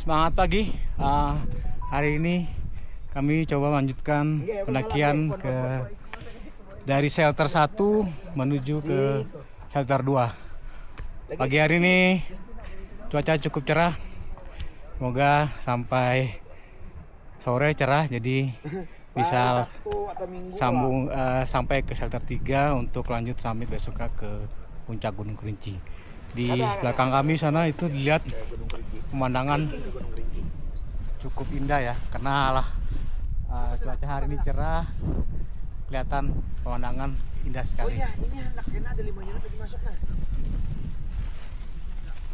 Semangat pagi. Hari ini kami coba melanjutkan pendakian dari shelter 1 menuju ke shelter 2. Pagi hari ini cuaca cukup cerah. Semoga sampai sore cerah, jadi bisa sambung sampai ke shelter 3 untuk lanjut summit besok ke puncak Gunung Kerinci. Di belakang kami sana itu dilihat pemandangan cukup indah ya, karena cuaca hari ini cerah, kelihatan pemandangan indah sekali.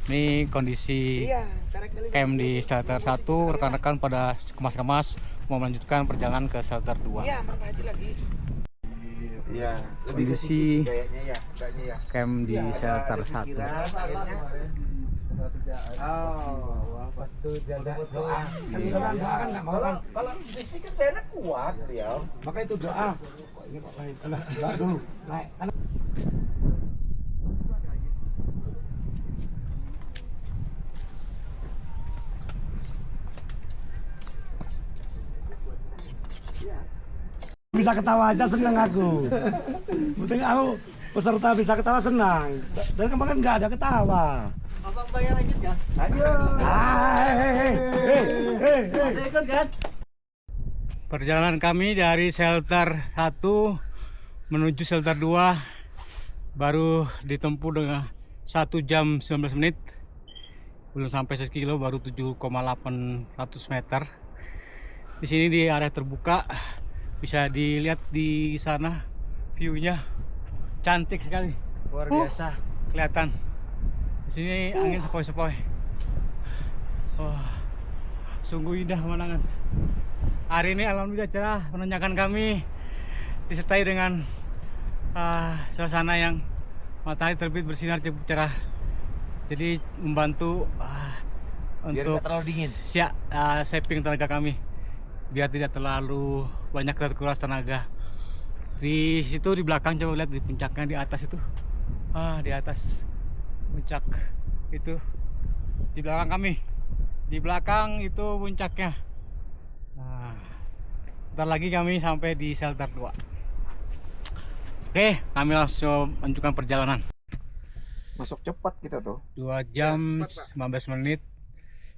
Ini kondisi camp di shelter 1, rekan-rekan pada kemas-kemas mau melanjutkan perjalanan ke shelter 2. Kondisi camp di shelter 1. Kalau fisik saya kuat beliau. Maka itu doa. Doa dulu. Naik. Bisa ketawa aja seneng aku. Penting aku peserta bisa ketawa senang. Dan kemarin nggak ada ketawa. Abang bayar lagi kan? Ayo. Ikut kan? Perjalanan kami dari shelter 1 menuju shelter 2 baru ditempuh dengan 1 jam 19 menit. Belum sampai sekilo, baru 7,800 meter. Di sini di area terbuka, bisa dilihat di sana view-nya cantik sekali. Luar biasa. Kelihatan. Di sini angin sepoi-sepoi. Sungguh indah pemandangan. Hari ini alhamdulillah cerah, menanjakan kami disertai dengan suasana yang matahari terbit bersinar cukup cerah. Jadi membantu untuk terlalu dingin. saving tenaga kami, biar tidak terlalu banyak terkuras tenaga. Di situ di belakang, coba lihat di puncaknya, di atas itu, di atas puncak itu, di belakang kami, di belakang itu puncaknya. Bentar lagi kami sampai di shelter 2. Oke, kami langsung lanjutkan perjalanan. Masuk cepat kita tuh. 2 jam 19 menit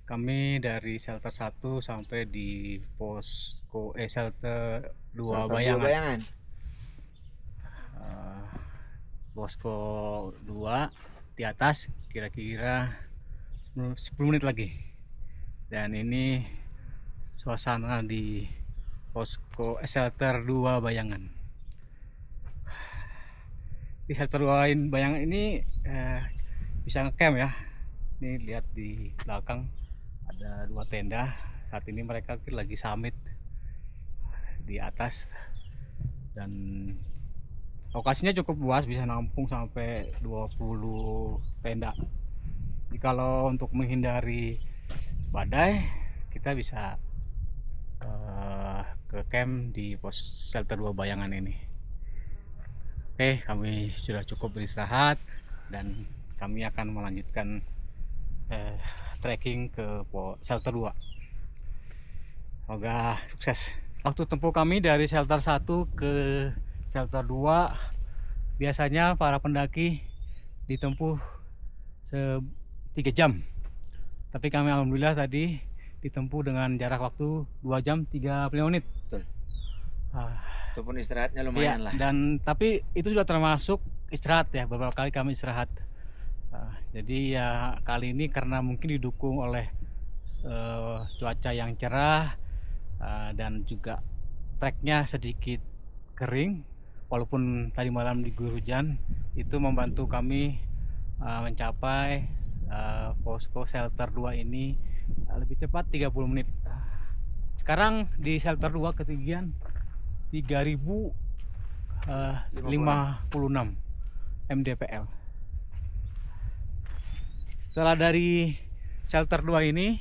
kami dari shelter 1 sampai di posko shelter 2 Bayangan. Posko 2 di atas kira-kira 10 menit lagi. Dan ini suasana di posko shelter 2 Bayangan. Di shelter 2 Bayangan ini bisa ngecamp ya. Ini lihat di belakang ada 2 tenda. Saat ini mereka lagi summit di atas, dan lokasinya cukup luas, bisa nampung sampai 20 tenda. Jadi kalau untuk menghindari badai, kita bisa ke camp di pos shelter 2 Bayangan ini. Oke, kami sudah cukup beristirahat dan kami akan melanjutkan trekking ke shelter 2. Semoga sukses. Waktu tempuh kami dari shelter 1 ke shelter 2 biasanya para pendaki ditempuh 3 jam. Tapi kami alhamdulillah tadi ditempuh dengan jarak waktu 2 jam 35 menit. Betul. Itu pun istirahatnya lumayan lah. Dan tapi itu sudah termasuk istirahat ya, beberapa kali kami istirahat. Jadi ya kali ini karena mungkin didukung oleh cuaca yang cerah dan juga treknya sedikit kering, walaupun tadi malam diguyur hujan, itu membantu kami mencapai posko shelter 2 ini lebih cepat 30 menit. Sekarang di shelter 2 ketinggian 3056 mdpl. Setelah dari shelter 2 ini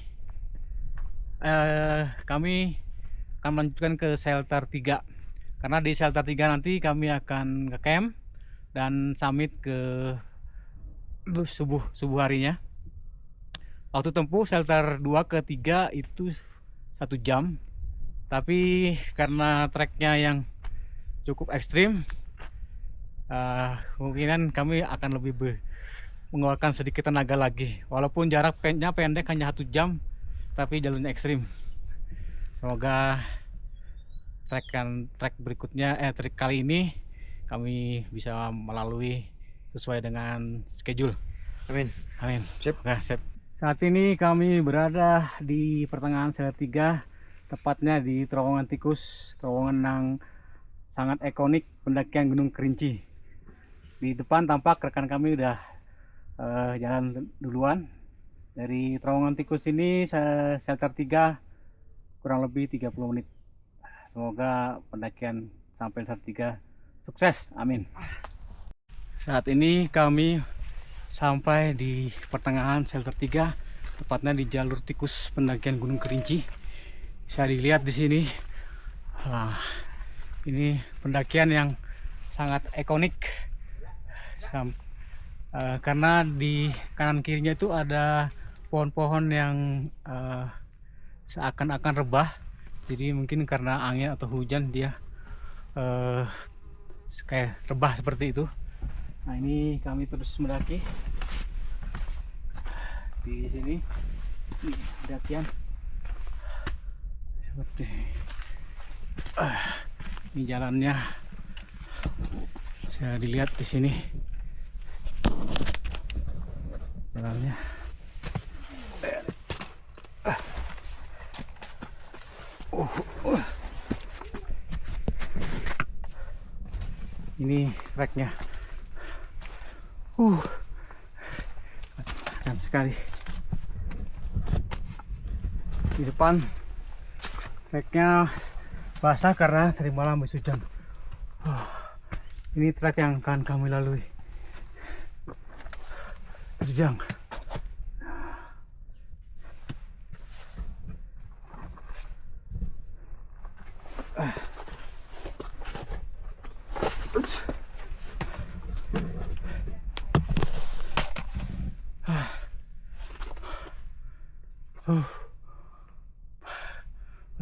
kami akan melanjutkan ke shelter 3, karena di shelter 3 nanti kami akan ke camp dan summit ke subuh harinya. waktu tempuh shelter 2 ke 3 itu 1 jam, tapi karena treknya yang cukup ekstrim, kemungkinan kami akan lebih mengeluarkan sedikit tenaga lagi, walaupun jaraknya pendek hanya 1 jam, tapi jalurnya ekstrim. Semoga trek berikutnya, trek kali ini kami bisa melalui sesuai dengan schedule. Amin. Amin. Sip. Nah, sip. Saat ini kami berada di pertengahan shelter 3, tepatnya di terowongan tikus, terowongan yang sangat ikonik pendakian Gunung Kerinci. Di depan tampak rekan kami udah jalan duluan. Dari terowongan tikus ini shelter 3 kurang lebih 30 menit. Semoga pendakian sampai shelter 3 sukses. Amin. Saat ini kami sampai di pertengahan shelter 3, tepatnya di jalur tikus pendakian Gunung Kerinci. Bisa dilihat di sini. Ini pendakian yang sangat ikonik. Karena di kanan kirinya itu ada pohon-pohon yang seakan-akan rebah. Jadi mungkin karena angin atau hujan dia kayak rebah seperti itu. Nah, ini kami terus mendaki di sini. Pendakian seperti ini jalannya, bisa dilihat di sini jalannya. Ini treknya. Dan sekali di depan treknya basah karena tadi malam habis hujan. Ini trek yang akan kami lalui. Terjang.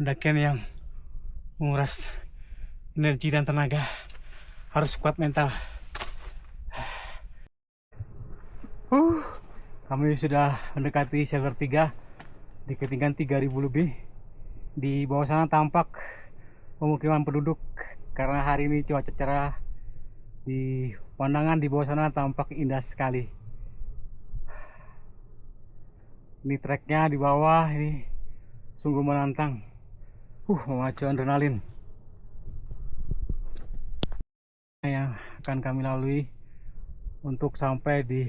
Pendakian yang menguras energi dan tenaga, harus kuat mental. Kami sudah mendekati shelter 3 di ketinggian 3000 lebih. Di bawah sana tampak pemukiman penduduk karena hari ini cuaca cerah. Di pandangan di bawah sana tampak indah sekali. Ini treknya di bawah ini sungguh menantang. Memacu adrenalin yang akan kami lalui untuk sampai di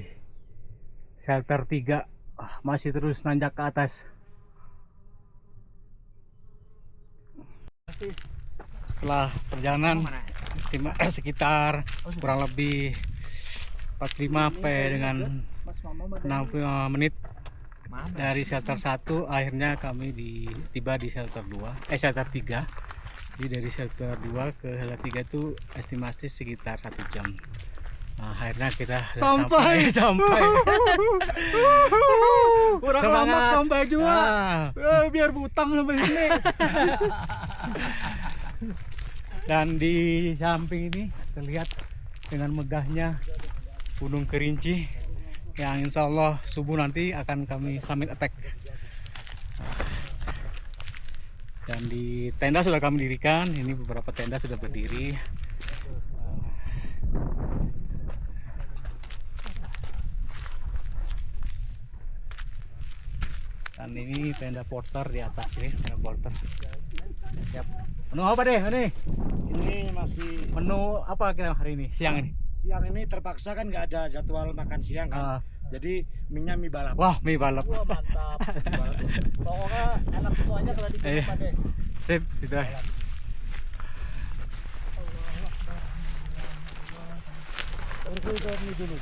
shelter 3. Masih terus nanjak ke atas. Setelah perjalanan sekitar kurang lebih 45 sampai dengan 65 menit dari shelter 1, akhirnya kami tiba di shelter 2, shelter 3. Jadi dari shelter 2 ke shelter 3 itu estimasi sekitar 1 jam. Nah, akhirnya kita sampai. Kurang amat sampai juga. Biar butang sampai sini. Dan di samping ini terlihat dengan megahnya Gunung Kerinci yang insya Allah subuh nanti akan kami summit attack. Dan di tenda sudah kami dirikan. Ini beberapa tenda sudah berdiri. Dan ini tenda porter di atas ini, tenda porter. Siap. Menu apa deh ini? Ini masih Menu apa kita hari ini, siang ini? siang ini terpaksa kan nggak ada jadwal makan siang kan. Jadi mie balap. Wah, mie balap. Wah, mantap. Pokoknya enak semuanya kalau dicoba Pak deh. Sip, gitu. Mie dulu.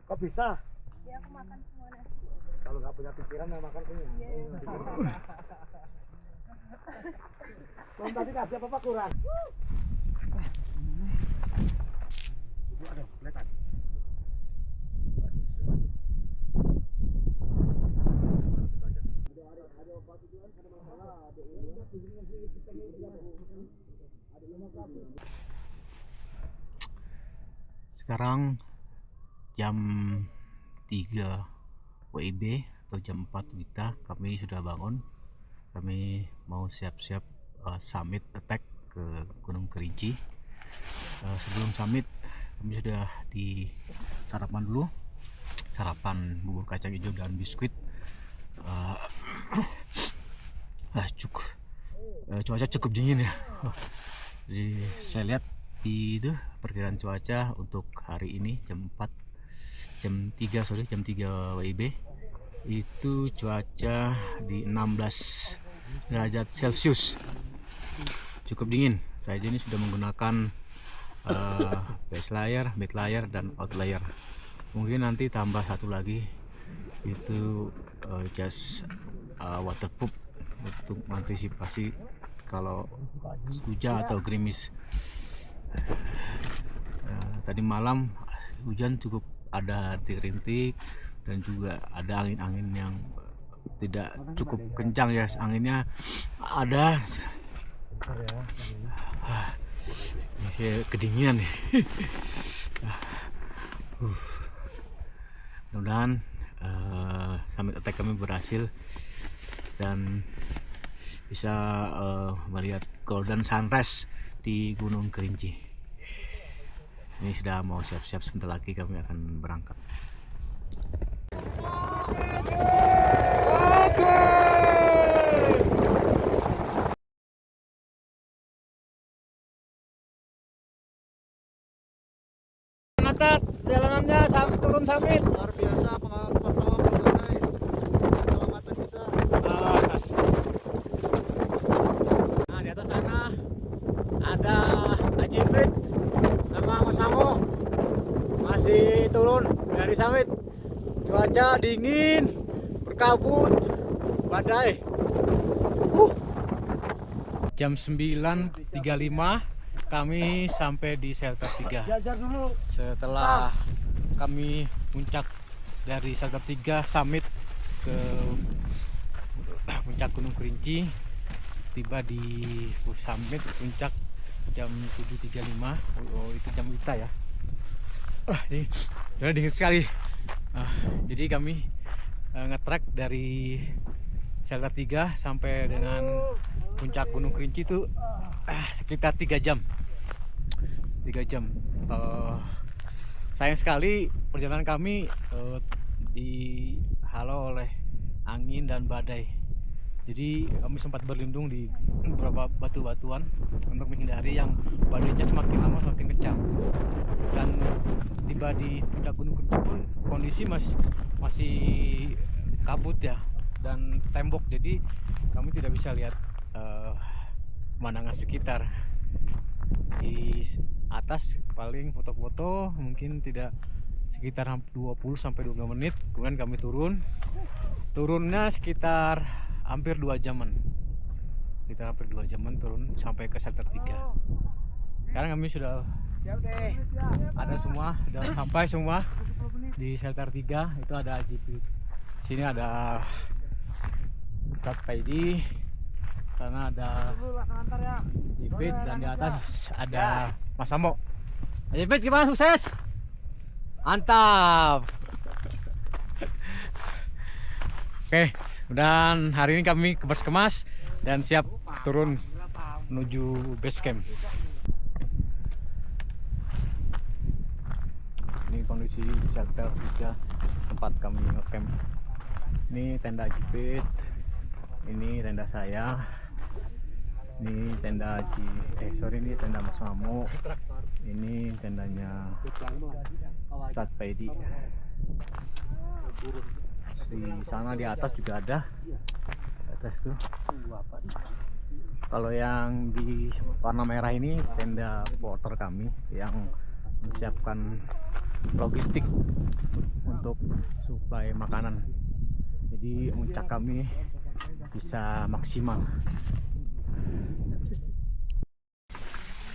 Kok bisa? Ya, aku makan semua nasi. Kalau nggak punya pikiran mau makan kenyang. Belum tadi kasih apa kurang? Aduh, kelihatan. Sekarang jam 3 WIB atau jam 4 WITA, kami sudah bangun. Kami mau siap-siap summit attack ke Gunung Kerinci. Sebelum summit kami sudah di sarapan dulu, sarapan bubur kacang hijau dan biskuit. Cuaca cukup dingin ya. Jadi saya lihat itu perkiraan cuaca untuk hari ini jam 3 WIB itu cuaca di 16 derajat Celcius, cukup dingin. Saya ini sudah menggunakan base layer, mid layer, dan out layer. Mungkin nanti tambah satu lagi itu jas waterproof untuk mengantisipasi kalau hujan atau gerimis. Tadi malam hujan cukup ada rintik dan juga ada angin-angin yang tidak cukup kencang ya, anginnya ada. Kedinginan nih. Mudah-mudahan summit attack kami berhasil dan bisa melihat golden sunrise di Gunung Kerinci. Ini sudah mau siap-siap, sebentar lagi kami akan berangkat. Natat, jalanannya turun summit. Luar biasa pengalaman pertama berbagai keselamatan kita. Nah, di atas sana ada Ajibrit sama Mas Samo masih turun dari summit. Cuaca dingin, berkabut, badai. Jam 9.35 kami sampai di shelter 3. Jajar dulu. Setelah kami puncak dari shelter 3 summit ke puncak Gunung Kerinci, tiba di summit puncak jam 7.35. Itu jam kita ya. Ini udah dingin sekali. Jadi kami nge-trek dari shelter 3 sampai dengan puncak Gunung Kerinci itu sekitar 3 jam. Sayang sekali perjalanan kami dihalau oleh angin dan badai. Jadi kami sempat berlindung di beberapa batu-batuan untuk menghindari yang badainya semakin lama semakin kencang. Dan tiba di puncak Gunung Kerinci pun kondisi masih kabut ya dan tembok, jadi kami tidak bisa lihat pemandangan sekitar. Di atas paling foto-foto mungkin tidak, sekitar 20-25 menit. Kemudian kami turunnya sekitar hampir 2 jaman. Kita hampir 2 jaman turun sampai ke shelter 3. Sekarang kami sudah ada semua, sudah sampai semua di shelter 3. Itu ada GP. Sini ada Cat PD, sana ada Jepit, dan di atas ada Mas Samo. Jepit, gimana, sukses? Mantap. Oke, dan hari ini kami kemas-kemas dan siap turun menuju base camp. Ini kondisi shelter 3 tempat kami ngecamp. Ini tenda Jepit, ini tenda saya, ini tenda ini tenda Mas Mamo, ini tendanya Sat Pedi. Di sana di atas juga ada, di atas tuh. Kalau yang di warna merah ini tenda porter kami yang menyiapkan logistik untuk suplai makanan. Jadi puncak kami bisa maksimal.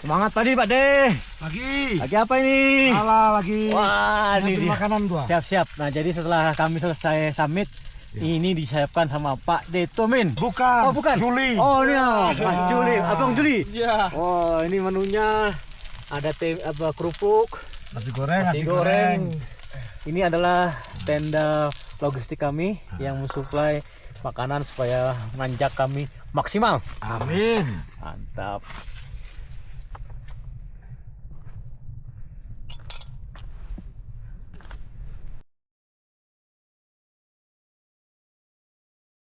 Semangat tadi Pak De. Lagi. Lagi apa ini? Alah lagi. Wah, ini ngambil dia. makanan gua. Siap-siap. Nah, jadi setelah kami selesai summit, ini disiapkan sama Pak De Tomin. Bukan. Oh, bukan. Juli. Oh, ini Pak Juli. Abang Juli. Iya. Oh, ini menunya ada kerupuk, Nasi goreng, nasi goreng. Ini adalah tenda logistik kami yang mensuplai makanan supaya manjak kami maksimal. Amin. Mantap.